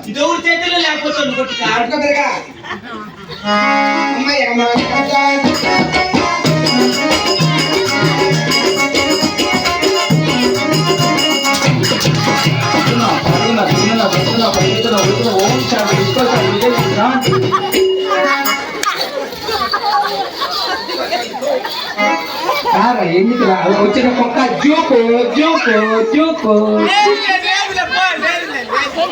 ఇది ఎవరి చేతిలో లేకపోతుంది కొట్టుగా అమ్మాయి ఎందుకు వచ్చిన కుక్క జోకు జోకు జోకు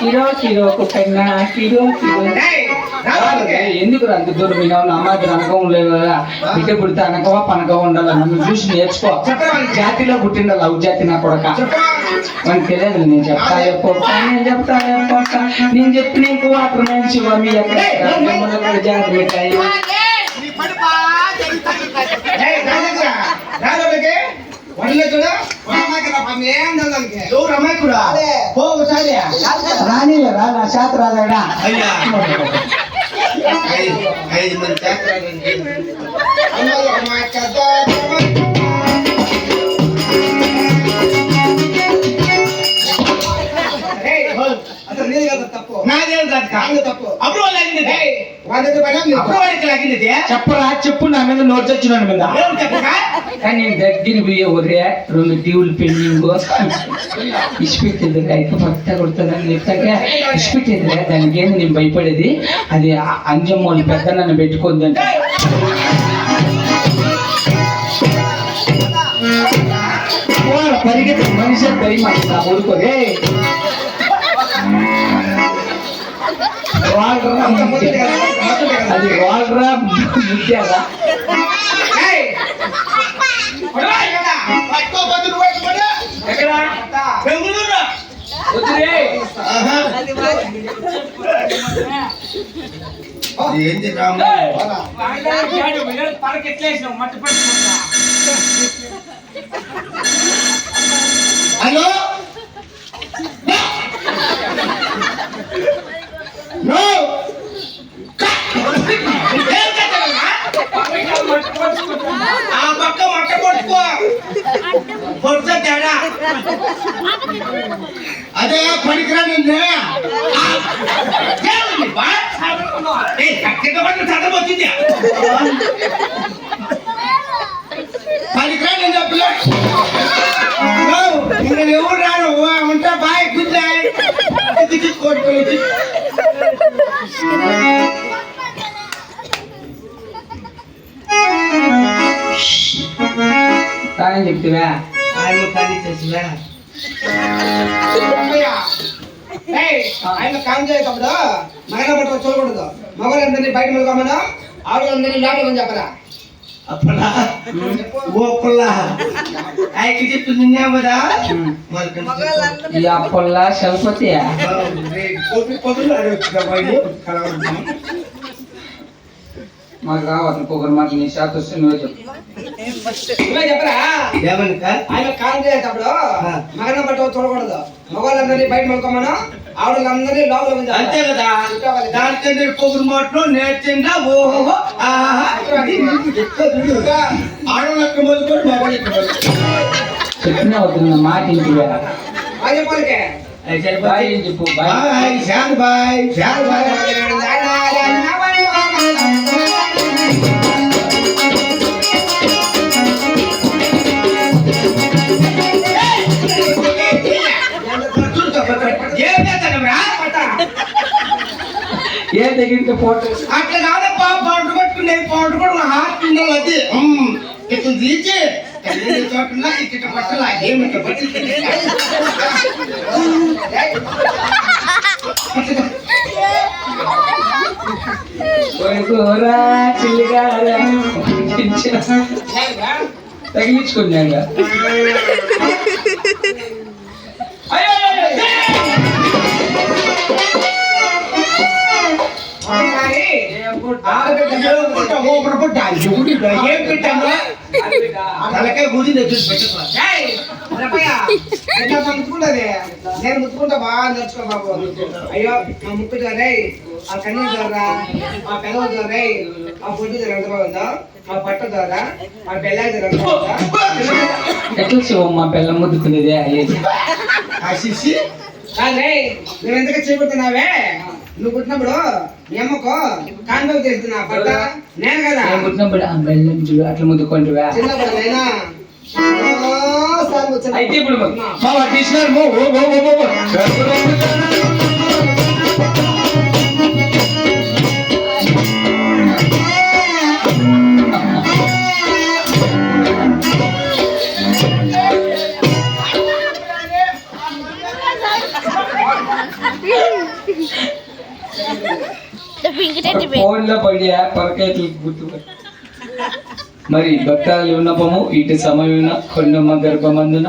కిలో కిలోకు కన్నా కిలో కిలో ఎందుకు అంత దూరం వినాలి అమ్మాయి అనకం లేదు కదా బిడ్డ పుడితే అనకవా పనకవా ఉండాలన్న నువ్వు చూసి నేర్చుకో జాతిలో పుట్టిండ లవ్ జాతి నా కొడక మనకు తెలియదు నేను చెప్తా నేను చెప్పి నీకు వాటర్ మంచి మీ ఎక్కడ జాతి పెట్టాయి రానిలే రా నా శాత రాలేడా చెప్పరా చెప్పు నా మీద నోట్ వచ్చినాడు మీద కానీ నేను దగ్గర పోయే ఒరే 2 టీవులు పెండింగ్ ఇచ్చిపెట్టేది అయితే భక్త కొడుతుందని చెప్తాక ఇచ్చిపెట్టేది దానికి ఏంది నేను భయపడేది అది అంజమ్మ వాళ్ళు పెద్ద నన్ను పెట్టుకోద్దంటే పరిగెత్తి మనిషి భయం అంటున్నా ఊరుకోరే అది వాళ్ళరా ముఖ్యంగా హలో ఆ పక్క మట్ట కొట్టుకో తేడా అదే పనికిరా నిన్నే చట్టం వచ్చింది పనికిరా నేను చెప్పలే ఎవరు రాను ఉంటా బాయ్ కూర్చాయి కొట్టుకోవచ్చు కానీ చెప్తివా ఆయన కానీ చేసివా ఆయన కామ్ చేయకప్పుడు మగన పట్టుకో చూడకూడదు మగవాళ్ళందరినీ బయట మలుకోమన్నా ఆడవాళ్ళందరినీ లోపల చెప్పరా అప్పలా ఓపల్లా ఆయనకి చెప్పి నిన్నే కదా ఈ అప్పల్లా చలపతి మాకు రావాలి ఇంకొకరు మాట నీ శాత వస్తే నువ్వే చెప్పరా ఏమనుక ఆయన కాలం చేసేటప్పుడు మగన పట్టు చూడకూడదు మగవాళ్ళందరినీ బయట మలుకోమను ఆడవాళ్ళందరినీ లోపల అంతే కదా దానికంటే పొగురు మాటలు నేర్చిందా ఓహో ఆడవాళ్ళకి మొదలుకొని మగవాళ్ళు చెప్పినా అవుతుంది మాట ఇంటివా బాయ్ చెప్పు బాయ్ శాంత్ బాయ్ శాంత్ బాయ్ ఏ దగ్గర ఫోటో అట్లా కాదప్పా పౌడర్ పట్టుకునే పౌడర్ కూడా హార్ట్ ఉండాలి అది ఇట్లా తీసి చోట్ల ఇట్లా పట్టాల ఏమిట పట్టి తగిలించుకున్నాగా ఏం పెట్టాము తలకాయ గుడి ముట్టుకుంటది నేను ముట్టుకుంటా బాగా నేర్చుకో బాబు అయ్యో మా ముక్కు రే ఆ కన్ను ద్వారా ఆ పెదవ ద్వారా ఆ పొట్టు ద్వారా ఎంత బాగుందో ఆ పట్ట ద్వారా ఆ బెల్లా ద్వారా ఎట్లా మా బెల్లం ముద్దుకునేది ఆశిసి కాదే నువ్వు ఎందుకు చేపడుతున్నావే నువ్వు పుట్టినప్పుడు మీ అమ్మకు కాన్వెల్ చేస్తున్నా భర్త నేను కదా నేను పుట్టినప్పుడు ఆ బెల్లం చూడు అట్లా ముద్దుకుంటువా చిన్నప్పుడు నైనా అయితే ఇప్పుడు మా తీసినారు ఫోన్లో పడి పరకైతులు గుర్తు మరి భక్తాలు ఉన్నపము ఇటు సమయమున కొండమ్మ గర్భమందున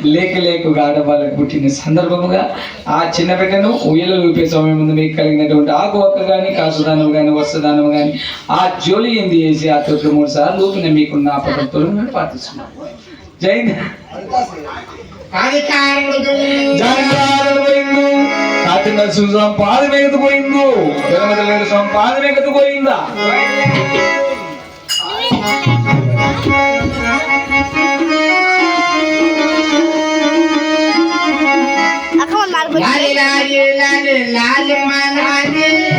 లేక ఆడవాళ్ళకు పుట్టిన సందర్భముగా ఆ చిన్న బిడ్డను ఉయ్యలు ఊపే సమయం ముందు మీకు కలిగినటువంటి ఆకు ఒక్క కానీ కాసుదానం కానీ వస్త్రదానం కానీ ఆ జోలి ఏంది చేసి ఆ 3 సార్లు ఊపిన మీకున్న ఆపదంతో పాటిస్తున్నాం జై సంపాదనెగకపోయిందో సంపాదనెగకపోయిందా Ako man, Margot.